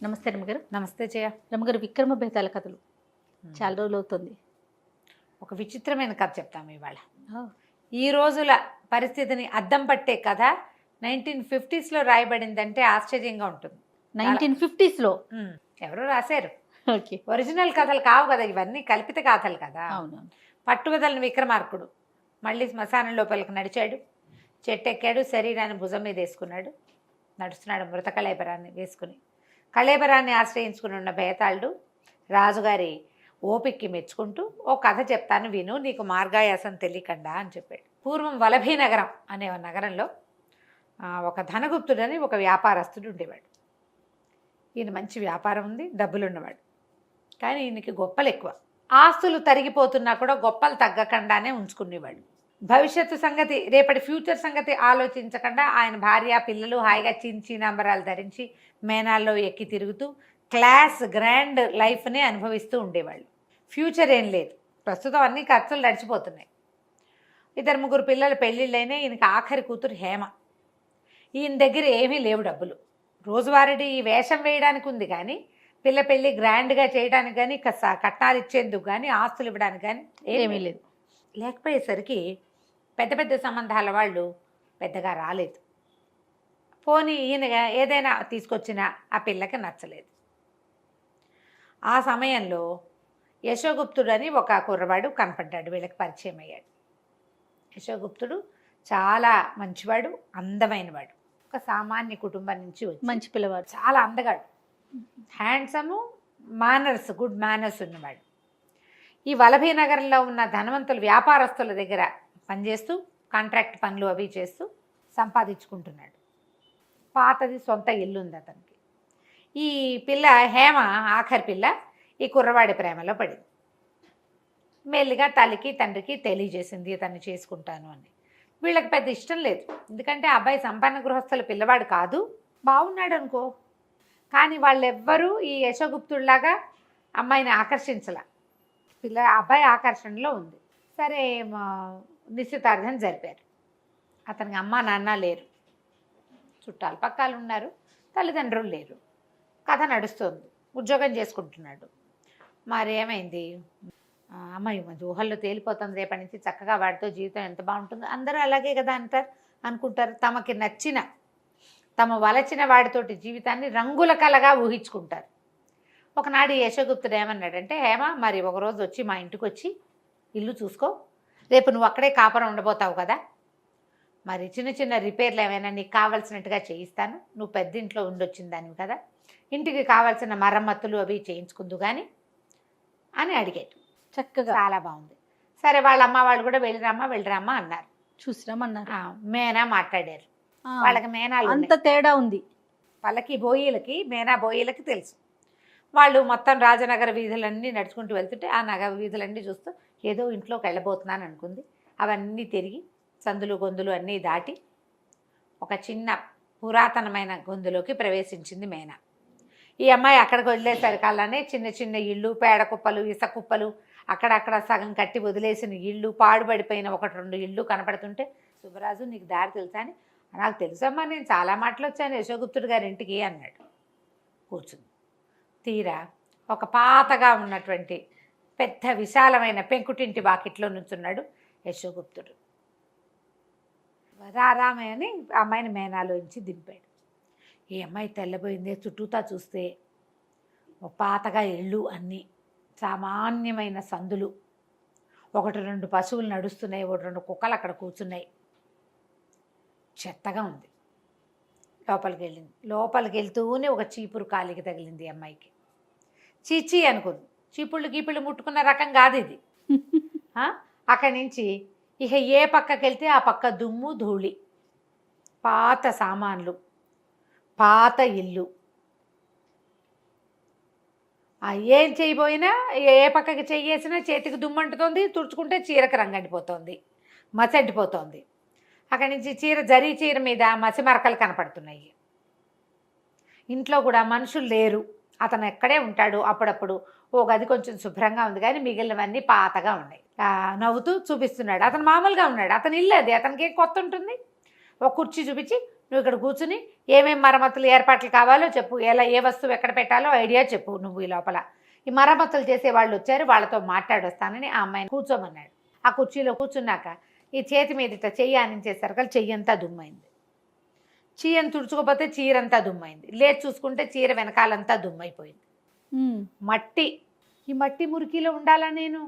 నమస్తే రమ్మగారు. నమస్తే జయ. రమ్మగారు, విక్రమ బేతాళ కథలు చాలా రోజులు అవుతుంది. ఒక విచిత్రమైన కథ చెప్తాము ఇవాళ. ఈ రోజుల పరిస్థితిని అద్దం పట్టే కథ 1950s రాయబడిందంటే ఆశ్చర్యంగా ఉంటుంది. 1950s ఎవరు రాశారు? ఓకే, ఒరిజినల్ కథలు కావు కదా, ఇవన్నీ కల్పిత కథలు కదా. అవునవును. పట్టువదలని విక్రమార్కుడు మళ్ళీ శ్మశానం లోపలికి నడిచాడు, చెట్టెక్కాడు, శరీరాన్ని భుజం మీద వేసుకున్నాడు, నడుస్తున్నాడు మృత కళేబరాన్ని వేసుకుని. కళేబరాన్ని ఆశ్రయించుకుని ఉన్న బేతాళుడు రాజుగారి ఓపిక్కి మెచ్చుకుంటూ ఓ కథ చెప్తాను విను, నీకు మార్గాయాసం తెలియకుండా అని చెప్పాడు. పూర్వం వలభీ నగరం అనే ఒక నగరంలో ఒక ధనగుప్తుడని ఒక వ్యాపారస్తుడు ఉండేవాడు. ఈయన మంచి వ్యాపారం ఉంది, డబ్బులు ఉన్నవాడు. కానీ ఈయనకి గొప్పలు ఎక్కువ. ఆస్తులు తరిగిపోతున్నా కూడా గొప్పలు తగ్గకుండానే ఉంచుకునేవాడు. భవిష్యత్తు సంగతి, రేపటి ఫ్యూచర్ సంగతి ఆలోచించకుండా ఆయన భార్య పిల్లలు హాయిగా చీనాంబరాలు ధరించి మేనాల్లో ఎక్కి తిరుగుతూ క్లాస్ గ్రాండ్ లైఫ్ని అనుభవిస్తూ ఉండేవాళ్ళు. ఫ్యూచర్ ఏం లేదు, ప్రస్తుతం అన్ని ఖర్చులు నడిచిపోతున్నాయి. 2-3 పిల్లల పెళ్ళిళ్ళైనా ఈయనకి ఆఖరి కూతురు హేమ. ఈయన దగ్గర ఏమీ లేవు డబ్బులు. రోజువారీ ఈ వేషం వేయడానికి ఉంది కానీ పిల్ల పెళ్ళి గ్రాండ్గా చేయడానికి కానీ కట్నాలు ఇచ్చేందుకు కానీ ఆస్తులు ఇవ్వడానికి కానీ ఏమీ లేదు. లేకపోయేసరికి పెద్ద పెద్ద సంబంధాల వాళ్ళు పెద్దగా రాలేదు. పోనీ ఈయన ఏదైనా తీసుకొచ్చినా ఆ పిల్లకి నచ్చలేదు. ఆ సమయంలో యశోగుప్తుడు అని ఒక కుర్రవాడు కనపడ్డాడు, వీళ్ళకి పరిచయం అయ్యాడు. యశోగుప్తుడు చాలా మంచివాడు, అందమైనవాడు. ఒక సామాన్య కుటుంబం నుంచి వచ్చి మంచి పిల్లవాడు, చాలా అందగాడు, హ్యాండ్సము, మేనర్స్, గుడ్ మేనర్స్ ఉన్నవాడు. ఈ వలభీ నగరంలో ఉన్న ధనవంతుల వ్యాపారస్తుల దగ్గర పనిచేస్తూ కాంట్రాక్ట్ పనులు అవి చేస్తూ సంపాదించుకుంటున్నాడు. పాతది సొంత ఇల్లు ఉంది అతనికి. ఈ పిల్ల హేమ ఆఖరి పిల్ల ఈ కుర్రవాడి ప్రేమలో పడింది. మెల్లిగా తల్లికి తండ్రికి తెలియజేసింది ఇతన్ని చేసుకుంటాను అని. వీళ్ళకి పెద్ద ఇష్టం లేదు, ఎందుకంటే అబ్బాయి సంపన్న గృహస్థుల పిల్లవాడు కాదు, బాగున్నాడు అనుకో. కానీ వాళ్ళెవ్వరూ ఈ యశోగుప్తుడిలాగా అమ్మాయిని ఆకర్షించలే. అబ్బాయి ఆకర్షణలో ఉంది. సరే, నిశ్చితార్థం జరిపారు. అతనికి అమ్మ నాన్న లేరు, చుట్టాలు పక్కాలు ఉన్నారు, తల్లిదండ్రులు లేరు. కథ నడుస్తుంది, ఉద్యోగం చేసుకుంటున్నాడు. మరి ఏమైంది, అమ్మాయి ఊహల్లో తేలిపోతుంది, రేపటి నుంచి చక్కగా వాడితో జీవితం ఎంత బాగుంటుందో. అందరూ అలాగే కదా అనుకుంటారు. తమకి నచ్చిన, తమ వలచిన వాడితోటి జీవితాన్ని రంగుల కలగా ఊహించుకుంటారు. ఒకనాడు యశోగుప్తుడు ఏమన్నాడంటే, హేమ మరి ఒకరోజు వచ్చి మా ఇంటికి వచ్చి ఇల్లు చూసుకో, రేపు నువ్వు అక్కడే కాపురం ఉండబోతావు కదా, మరి చిన్న చిన్న రిపేర్లు ఏమైనా నీకు కావాల్సినట్టుగా చేయిస్తాను, నువ్వు పెద్ద ఇంట్లో ఉండొచ్చిన దానివి కదా, ఇంటికి కావాల్సిన మరమ్మతులు అవి చేయించుకుందు కానీ అని అడిగాడు. చక్కగా, చాలా బాగుంది. సరే, వాళ్ళ అమ్మ వాళ్ళు కూడా వెళ్ళిరామ్మా అన్నారు. చూసిరామన్నారు. మేనా మాట్లాడారు. వాళ్ళకి మేనాలు అంత తేడా ఉంది. వాళ్ళకి బోయిలకి, మేనా బోయిలకి తెలుసు. వాళ్ళు మొత్తం రాజనగర వీధులన్నీ నడుచుకుంటూ వెళ్తుంటే ఆ నగర వీధులన్నీ చూస్తూ ఏదో ఇంట్లోకి వెళ్ళబోతున్నాను అనుకుంది. అవన్నీ తిరిగి సందులు గొంతులు అన్నీ దాటి ఒక చిన్న పురాతనమైన గొంతులోకి ప్రవేశించింది మేనా. ఈ అమ్మాయి అక్కడికి వదిలేసరికల్లానే చిన్న చిన్న ఇళ్ళు, పేడ కుప్పలు, ఇస కుప్పలు, అక్కడక్కడ సగం కట్టి వదిలేసిన ఇళ్ళు, పాడుబడిపోయిన 1-2 ఇళ్ళు కనపడుతుంటే, సుబ్బరాజు నీకు దారి తెలుసా అని, నాకు తెలుసమ్మా, నేను చాలా మాటలు వచ్చాను యశోగుప్తుడు గారి ఇంటికి అన్నాడు. కూర్చుంది. తీరా ఒక పాతగా ఉన్నటువంటి పెద్ద విశాలమైన పెంకుటింటి వాకిట్లో నుంచున్నాడు యశోగుప్తుడు. రారామే అని అమ్మాయిని మేనాలోంచి దింపాడు. ఈ అమ్మాయి తెల్లబోయిందే, చుట్టూతా చూస్తే పాతగా ఇళ్ళు అన్నీ, సామాన్యమైన సందులు, 1-2 పశువులు నడుస్తున్నాయి, 1-2 కుక్కలు అక్కడ కూర్చున్నాయి, చెత్తగా ఉంది. లోపలికి వెళ్తూనే ఒక చీపురు కాలికి తగిలింది అమ్మాయికి. చీచీ అనుకుంది. చీపుళ్ళు గీపుళ్ళు ముట్టుకున్న రకం కాదు ఇది. అక్కడి నుంచి ఇక ఏ పక్కకి వెళ్తే ఆ పక్క దుమ్ము ధూళి, పాత సామాన్లు, పాత ఇల్లు. ఏం చేయబోయినా, ఏ పక్కకి చెయ్యేసినా చేతికి దుమ్మంటుతోంది, తుడుచుకుంటే చీరకు రంగండిపోతుంది, మసండిపోతుంది. అక్కడి నుంచి జరీ చీర మీద మసి మరకలు కనపడుతున్నాయి. ఇంట్లో కూడా మనుషులు లేరు, అతను ఎక్కడే ఉంటాడు. అప్పుడప్పుడు ఓ గది కొంచెం శుభ్రంగా ఉంది కానీ మిగిలినవన్నీ పాతగా ఉన్నాయి. నవ్వుతూ చూపిస్తున్నాడు. అతను మామూలుగా ఉన్నాడు, అతను ఇల్లు అది, అతనికి ఏం కొత్త ఉంటుంది. ఒక కుర్చీ చూపించి నువ్వు ఇక్కడ కూర్చుని ఏమేం మరమ్మతులు ఏర్పాట్లు కావాలో చెప్పు, ఎలా ఏ వస్తువు ఎక్కడ పెట్టాలో ఐడియా చెప్పు. నువ్వు ఈ లోపల ఈ మరమ్మతులు చేసే వాళ్ళు వచ్చారు, వాళ్ళతో మాట్లాడొస్తానని ఆ అమ్మాయిని కూర్చోమన్నాడు. ఆ కుర్చీలో కూర్చున్నాక ఈ చేతి మీద ఇట్లా చెయ్యి ఆనించేసరికి చెయ్యంతా దుమ్మైంది. చీరను తుడుచుకోపోతే చీరంతా దుమ్మైంది. లేచి చూసుకుంటే చీర వెనకాలంతా దుమ్మైపోయింది. మట్టి, ఈ మట్టి మురికిలో ఉండాలా నేను?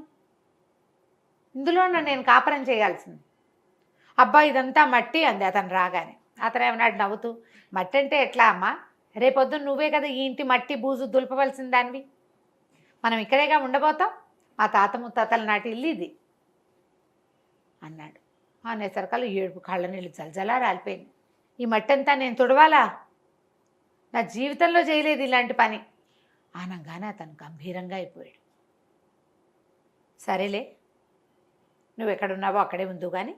ఇందులోనే నేను కాపురం చేయాల్సింది. అబ్బా ఇదంతా మట్టి అంది అతను రాగానే. అతను ఏమన్నాడు నవ్వుతూ, మట్టి అంటే ఎట్లా అమ్మా, రేపొద్దున నువ్వే కదా ఈ ఇంటి మట్టి బూజు దులపవలసిన దానివి, మనం ఇక్కడేగా ఉండబోతాం, మా తాత ముత్తాతల నాటి ఇల్లు ఇది అన్నాడు. అనేసరికల్లా ఏడుపు కళ్ళ నీళ్ళు జలజలా రాలిపోయింది. ఈ మట్టి అంతా నేను తుడవాలా? నా జీవితంలో చేయలేదు ఇలాంటి పని అనగానే అతను గంభీరంగా అయిపోయాడు. సరేలే, నువ్వు ఎక్కడున్నావో అక్కడే ఉందు కానీ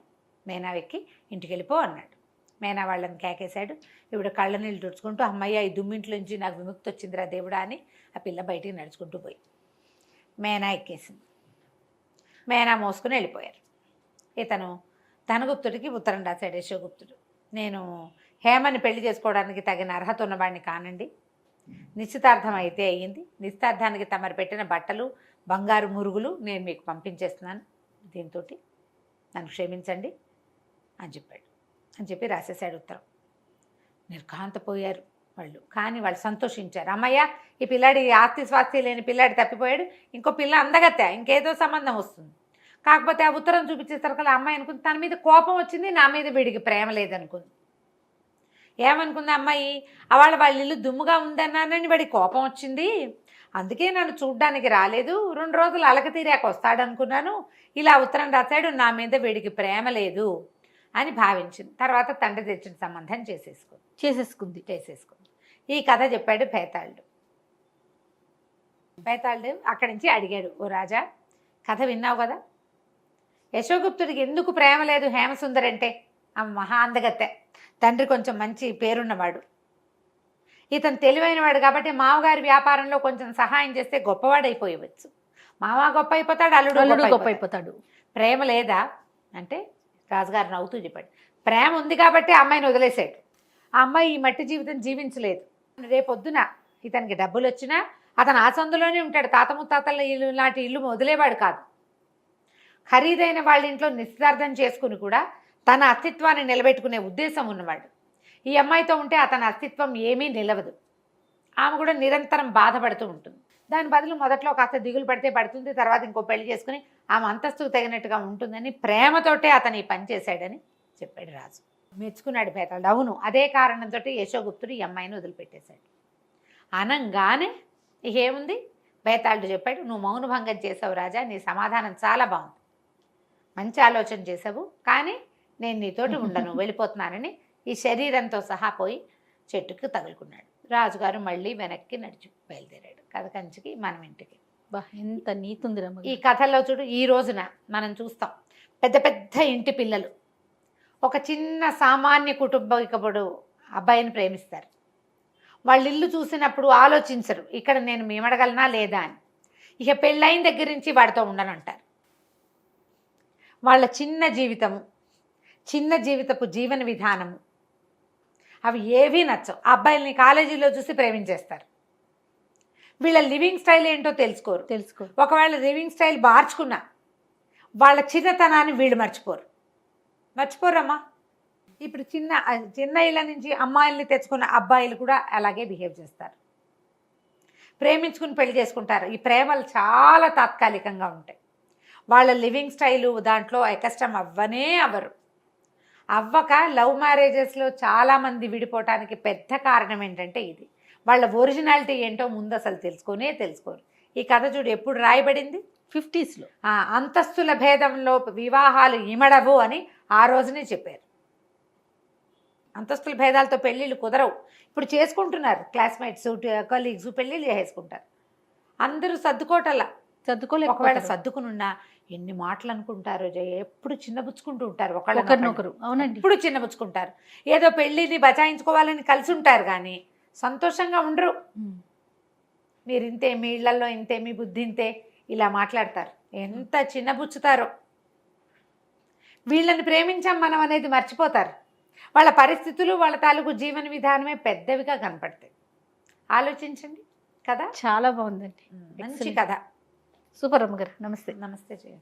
మేనా ఎక్కి ఇంటికి వెళ్ళిపో అన్నాడు. మేనా వాళ్ళని కేకేశాడు. ఇప్పుడు కళ్ళ నీళ్ళు తుడుచుకుంటూ, అమ్మయ్య ఈ దుమ్మింట్లోంచి నాకు విముక్తి వచ్చిందిరా దేవుడా అని ఆ పిల్ల బయటికి నడుచుకుంటూ పోయి మేనా ఎక్కేసింది. మేనా మోసుకుని వెళ్ళిపోయారు. ఇతను ధనగుప్తుడికి ఉత్తరం రాశాడు. యశోగుప్తుడు, నేను హేమని పెళ్లి చేసుకోవడానికి తగిన అర్హత ఉన్నవాడిని కానండి. నిశ్చితార్థం అయితే అయ్యింది. నిశ్చితార్థానికి తమరు పెట్టిన బట్టలు బంగారు మురుగులు నేను మీకు పంపించేస్తున్నాను. దీంతో నన్ను క్షమించండి అని చెప్పాడు. అని చెప్పి రాసేసాడు ఉత్తరం. నిర్ఘాంతపోయారు వాళ్ళు. కానీ వాళ్ళు సంతోషించారు. అమ్మయ్య ఈ పిల్లాడి ఆస్తి స్వాస్తి లేని పిల్లాడి తప్పిపోయాడు, ఇంకో పిల్ల అందగత్తే, ఇంకేదో సంబంధం వస్తుంది. కాకపోతే ఆ ఉత్తరం చూపించేసరికి ఆ అమ్మాయి అనుకుంది తన మీద కోపం వచ్చింది, నా మీద వీడికి ప్రేమ లేదనుకుంది. ఏమనుకుంది అమ్మాయి, వాళ్ళ ఇల్లు దుమ్ముగా ఉందన్నానని వాడికి కోపం వచ్చింది, అందుకే నన్ను చూడ్డానికి రాలేదు, 2 రోజులు అలక తీరాక వస్తాడనుకున్నాను, ఇలా ఉత్తరం రాశాడు, నా మీద వీడికి ప్రేమ లేదు అని భావించింది. తర్వాత తండ్రి తెచ్చిన సంబంధం చేసేసుకుంది. ఈ కథ చెప్పాడు బేతాళుడు. బేతాళుడు అక్కడి నుంచి అడిగాడు, ఓ రాజా కథ విన్నావు కదా, యశోగుప్తుడికి ఎందుకు ప్రేమ లేదు హేమసుందరి అంటే? ఆమె మహా అందగత్తె, తండ్రి కొంచెం మంచి పేరున్నవాడు, ఇతను తెలివైనవాడు కాబట్టి మామగారి వ్యాపారంలో కొంచెం సహాయం చేస్తే గొప్పవాడైపోయవచ్చు. మామ గొప్ప అయిపోతాడు, అల్లుడు గొప్ప అయిపోతాడు. ప్రేమ లేదా అంటే రాజుగారు నవ్వుతూ చెప్పాడు, ప్రేమ ఉంది కాబట్టి ఆ అమ్మాయిని వదిలేశాడు. ఆ అమ్మాయి ఈ మట్టి జీవితం జీవించలేదు. రేపొద్దున ఇతనికి డబ్బులు వచ్చినా అతను ఆ సందులోనే ఉంటాడు. తాత ముత్తాతల ఇల్లు లాంటి ఇల్లు వదిలేవాడు కాదు. ఖరీదైన వాళ్ళ ఇంట్లో నిశ్చితార్థం చేసుకుని కూడా తన అస్తిత్వాన్ని నిలబెట్టుకునే ఉద్దేశం ఉన్నవాడు. ఈ అమ్మాయితో ఉంటే అతని అస్తిత్వం ఏమీ నిలవదు. ఆమె కూడా నిరంతరం బాధపడుతూ ఉంటుంది. దాని బదులు మొదట్లో కాస్త దిగులు పడితే పడుతుంది, తర్వాత ఇంకో పెళ్లి చేసుకుని ఆమె అంతస్తుకు తగినట్టుగా ఉంటుందని ప్రేమతోటే అతను ఈ పని చేశాడని చెప్పాడు రాజు. మెచ్చుకున్నాడు బేతాళుడు. అవును, అదే కారణంతో యశోగుప్తుడు ఈ అమ్మాయిని వదిలిపెట్టేశాడు అనంగానే ఏముంది, బేతాళుడు చెప్పాడు, నువ్వు మౌనభంగం చేసావు రాజా, నీ సమాధానం చాలా బాగుంది, మంచి ఆలోచన చేసావు, కానీ నేను నీతోటి ఉండను, వెళ్ళిపోతున్నానని ఈ శరీరంతో సహా పోయి చెట్టుకు తగులుకున్నాడు. రాజుగారు మళ్ళీ వెనక్కి నడిచి బయలుదేరాడు కథ కంచికి, మనం ఇంటికి. ఎంత నీతుంది ఈ కథల్లో చూడు, ఈ రోజున మనం చూస్తాం పెద్ద పెద్ద ఇంటి పిల్లలు ఒక చిన్న సామాన్య కుటుంబీకుడు అబ్బాయిని ప్రేమిస్తారు. వాళ్ళ ఇల్లు చూసినప్పుడు ఆలోచించరు ఇక్కడ నేను మేమడగలనా లేదా అని. ఇక పెళ్ళైన దగ్గర నుంచి వాడితో ఉండనంటారు. వాళ్ళ చిన్న జీవితము, చిన్న జీవితపు జీవన విధానము అవి ఏవీ నచ్చవు. ఆ అబ్బాయిల్ని కాలేజీలో చూసి ప్రేమించేస్తారు. వీళ్ళ లివింగ్ స్టైల్ ఏంటో తెలుసుకోరు. ఒకవేళ లివింగ్ స్టైల్ మార్చుకున్నా వాళ్ళ చిన్నతనాన్ని వీళ్ళు మర్చిపోరమ్మా. ఇప్పుడు చిన్న ఇళ్ళ నుంచి అమ్మాయిల్ని తెచ్చుకున్న అబ్బాయిలు కూడా అలాగే బిహేవ్ చేస్తారు. ప్రేమించుకుని పెళ్లి చేసుకుంటారు. ఈ ప్రేమలు చాలా తాత్కాలికంగా ఉంటాయి. వాళ్ళ లివింగ్ స్టైలు దాంట్లో కష్టం అవ్వరు. అవ్వక లవ్ మ్యారేజెస్లో చాలామంది విడిపోవటానికి పెద్ద కారణం ఏంటంటే ఇది. వాళ్ళ ఒరిజినాలిటీ ఏంటో ముందు అసలు తెలుసుకోరు. ఈ కథ చూడు ఎప్పుడు రాయబడింది, 50s. అంతస్తుల భేదంలో వివాహాలు ఇమడవు అని ఆ రోజునే చెప్పారు. అంతస్తుల భేదాలతో పెళ్ళిళ్ళు కుదరవు. ఇప్పుడు చేసుకుంటున్నారు, క్లాస్మేట్స్ కలీగ్స్ పెళ్ళిళ్ళు చేసుకుంటారు. అందరూ ఒకవేళ సర్దుకునున్నా ఎన్ని మాటలు అనుకుంటారో, ఎప్పుడు చిన్నబుచ్చుకుంటూ ఉంటారు ఒకళ్ళనొకరు. అవునండి, ఎప్పుడు చిన్నబుచ్చుకుంటారు. ఏదో పెళ్ళిని బచాయించుకోవాలని కలిసి ఉంటారు కానీ సంతోషంగా ఉండరు. మీరు ఇంతే, మీ ఇళ్లలో ఇంతే, మీ బుద్ధి ఇంతే ఇలా మాట్లాడతారు. ఎంత చిన్నబుచ్చుతారో. వీళ్ళని ప్రేమించాం మనం అనేది మర్చిపోతారు. వాళ్ళ పరిస్థితులు వాళ్ళ తాలూకు జీవన విధానమే పెద్దవిగా కనపడతాయి. ఆలోచించండి కదా. చాలా బాగుందండి. మంచి కథ. సూపర్ అమ్మగారు. నమస్తే. నమస్తే జయ.